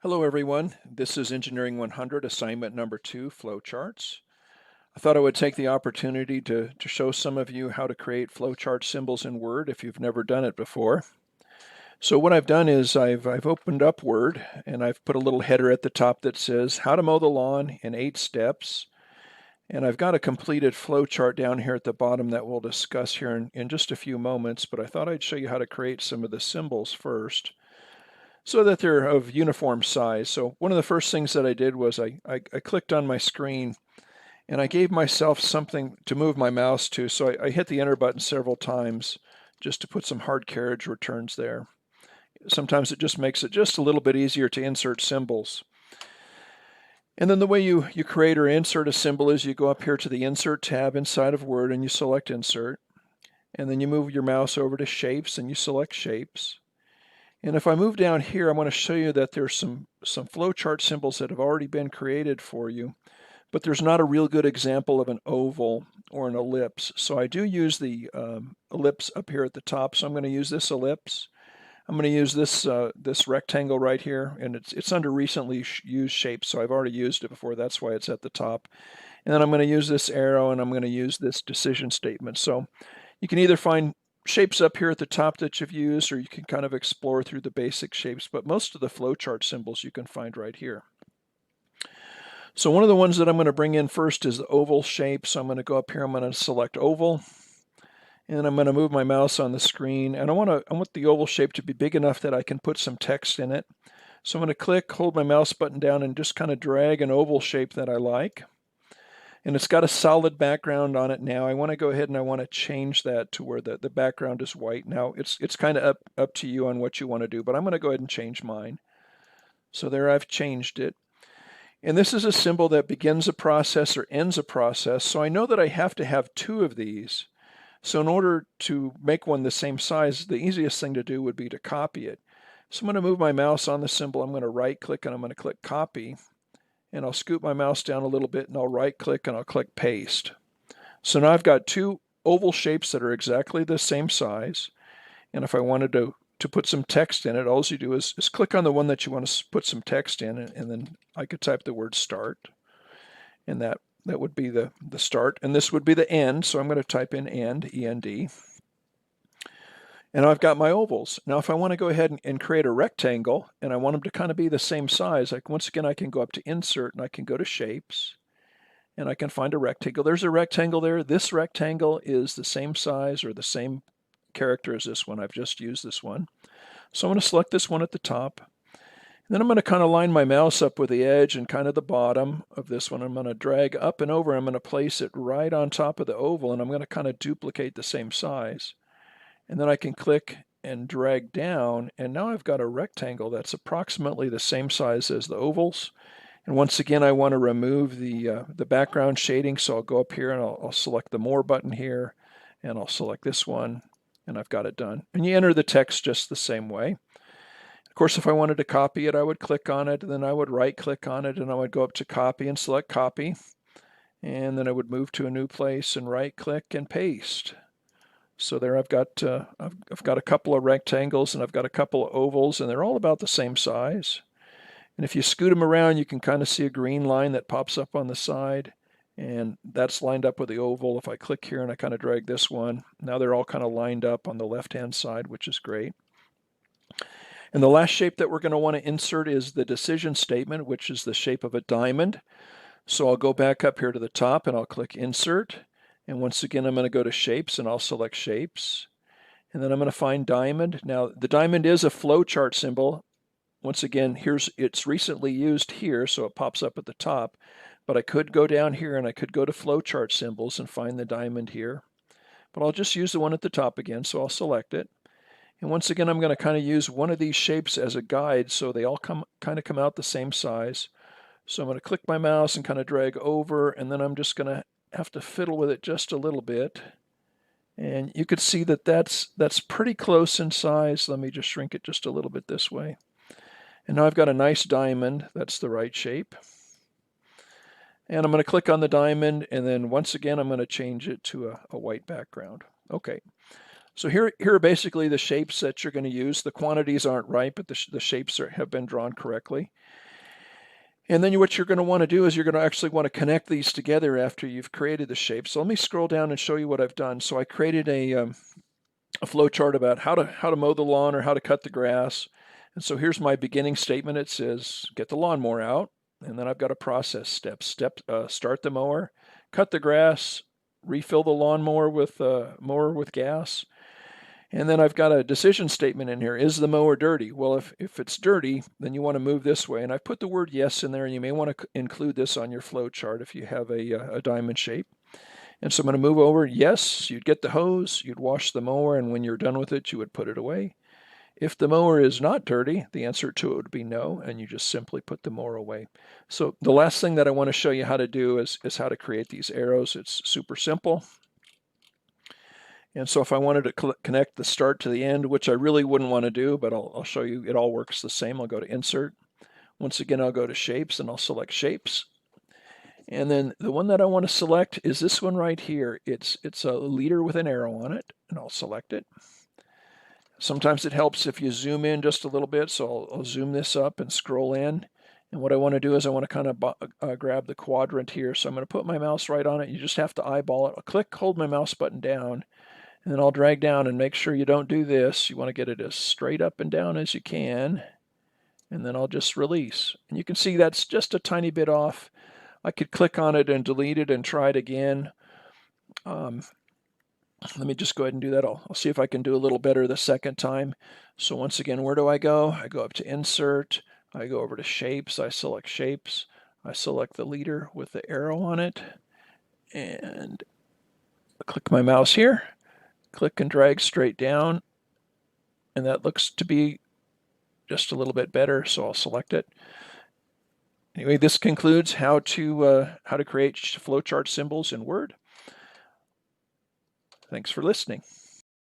Hello everyone, this is Engineering 100 assignment number 2, flowcharts. I thought I would take the opportunity to show some of you how to create flowchart symbols in Word if you've never done it before. So what I've done is I've opened up Word and I've put a little header at the top that says how to mow the lawn in 8 steps. And I've got a completed flowchart down here at the bottom that we'll discuss here in just a few moments, but I thought I'd show you how to create some of the symbols first, so that they're of uniform size. So one of the first things that I did was I clicked on my screen and I gave myself something to move my mouse to. So I hit the enter button several times just to put some hard carriage returns there. Sometimes it just makes it just a little bit easier to insert symbols. And then the way you create or insert a symbol is you go up here to the Insert tab inside of Word and you select Insert. And then you move your mouse over to Shapes and you select Shapes. And if I move down here, I'm going to show you that there's some flowchart symbols that have already been created for you, but there's not a real good example of an oval or an ellipse. So I do use the ellipse up here at the top. So I'm going to use this ellipse. I'm going to use this rectangle right here, and it's under recently used shapes, so I've already used it before. That's why it's at the top. And then I'm going to use this arrow, and I'm going to use this decision statement. So you can either find shapes up here at the top that you've used, or you can kind of explore through the basic shapes, but most of the flowchart symbols you can find right here. So one of the ones that I'm going to bring in first is the oval shape. So I'm going to go up here, I'm going to select oval, and I'm going to move my mouse on the screen, and I want the oval shape to be big enough that I can put some text in it. So I'm going to click, hold my mouse button down, and just kind of drag an oval shape that I like. And it's got a solid background on it now. I want to go ahead and I want to change that to where the background is white. Now it's kind of up to you on what you want to do, but I'm going to go ahead and change mine. So there I've changed it. And this is a symbol that begins a process or ends a process. So I know that I have to have two of these. So in order to make one the same size, the easiest thing to do would be to copy it. So I'm going to move my mouse on the symbol. I'm going to right click and I'm going to click copy. And I'll scoot my mouse down a little bit and I'll right click and I'll click paste. So now I've got two oval shapes that are exactly the same size. And if I wanted to put some text in it, all you do is click on the one that you want to put some text in, and then I could type the word start. And that would be the start. And this would be the end. So I'm going to type in end, E-N-D. And I've got my ovals. Now if I want to go ahead and create a rectangle, and I want them to kind of be the same size, once again I can go up to Insert and I can go to Shapes, and I can find a rectangle. There's a rectangle there. This rectangle is the same size or the same character as this one. I've just used this one. So I'm going to select this one at the top. And then I'm going to kind of line my mouse up with the edge and kind of the bottom of this one. I'm going to drag up and over. I'm going to place it right on top of the oval, and I'm going to kind of duplicate the same size. And then I can click and drag down, and now I've got a rectangle that's approximately the same size as the ovals. And once again, I want to remove the background shading, so I'll go up here and I'll select the More button here, and I'll select this one, and I've got it done. And you enter the text just the same way. Of course, if I wanted to copy it, I would click on it, and then I would right-click on it, and I would go up to Copy and select Copy. And then I would move to a new place and right-click and paste. So there I've got a couple of rectangles and I've got a couple of ovals, and they're all about the same size. And if you scoot them around, you can kind of see a green line that pops up on the side, and that's lined up with the oval. If I click here and I kind of drag this one, now they're all kind of lined up on the left-hand side, which is great. And the last shape that we're going to want to insert is the decision statement, which is the shape of a diamond. So I'll go back up here to the top and I'll click Insert. And once again, I'm going to go to Shapes and I'll select Shapes. And then I'm going to find Diamond. Now, the diamond is a flowchart symbol. Once again, it's recently used here, so it pops up at the top. But I could go down here and I could go to flowchart symbols and find the diamond here. But I'll just use the one at the top again, so I'll select it. And once again, I'm going to kind of use one of these shapes as a guide, so they all come out the same size. So I'm going to click my mouse and kind of drag over, and then I'm just going to have to fiddle with it just a little bit. And you could see that that's pretty close in size. Let me just shrink it just a little bit this way. And now I've got a nice diamond. That's the right shape. And I'm going to click on the diamond, and then once again I'm going to change it to a white background. Okay. So here are basically the shapes that you're going to use. The quantities aren't right, but the shapes have been drawn correctly. And then what you're going to want to do is you're going to actually want to connect these together after you've created the shape. So let me scroll down and show you what I've done. So I created a flow chart about how to mow the lawn or how to cut the grass. And so here's my beginning statement. It says, get the lawnmower out. And then I've got a process steps. Start the mower, cut the grass, refill the lawnmower with mower with gas. And then I've got a decision statement in here. Is the mower dirty? Well, if it's dirty, then you want to move this way. And I've put the word yes in there, and you may want to include this on your flow chart if you have a diamond shape. And so I'm going to move over. Yes, you'd get the hose, you'd wash the mower, and when you're done with it, you would put it away. If the mower is not dirty, the answer to it would be no, and you just simply put the mower away. So the last thing that I want to show you how to do is how to create these arrows. It's super simple. And so if I wanted to connect the start to the end, which I really wouldn't want to do, but I'll show you, it all works the same. I'll go to Insert. Once again, I'll go to Shapes, and I'll select Shapes. And then the one that I want to select is this one right here. It's a leader with an arrow on it, and I'll select it. Sometimes it helps if you zoom in just a little bit, so I'll zoom this up and scroll in. And what I want to do is I want to kind of grab the quadrant here. So I'm going to put my mouse right on it. You just have to eyeball it. I'll click, hold my mouse button down, and then I'll drag down, and make sure you don't do this. You want to get it as straight up and down as you can. And then I'll just release. And you can see that's just a tiny bit off. I could click on it and delete it and try it again. Let me just go ahead and do that. I'll see if I can do a little better the second time. So once again, where do I go? I go up to Insert. I go over to Shapes. I select Shapes. I select the leader with the arrow on it. And I click my mouse here. Click and drag straight down. And that looks to be just a little bit better, so I'll select it. Anyway, this concludes how to create flowchart symbols in Word. Thanks for listening.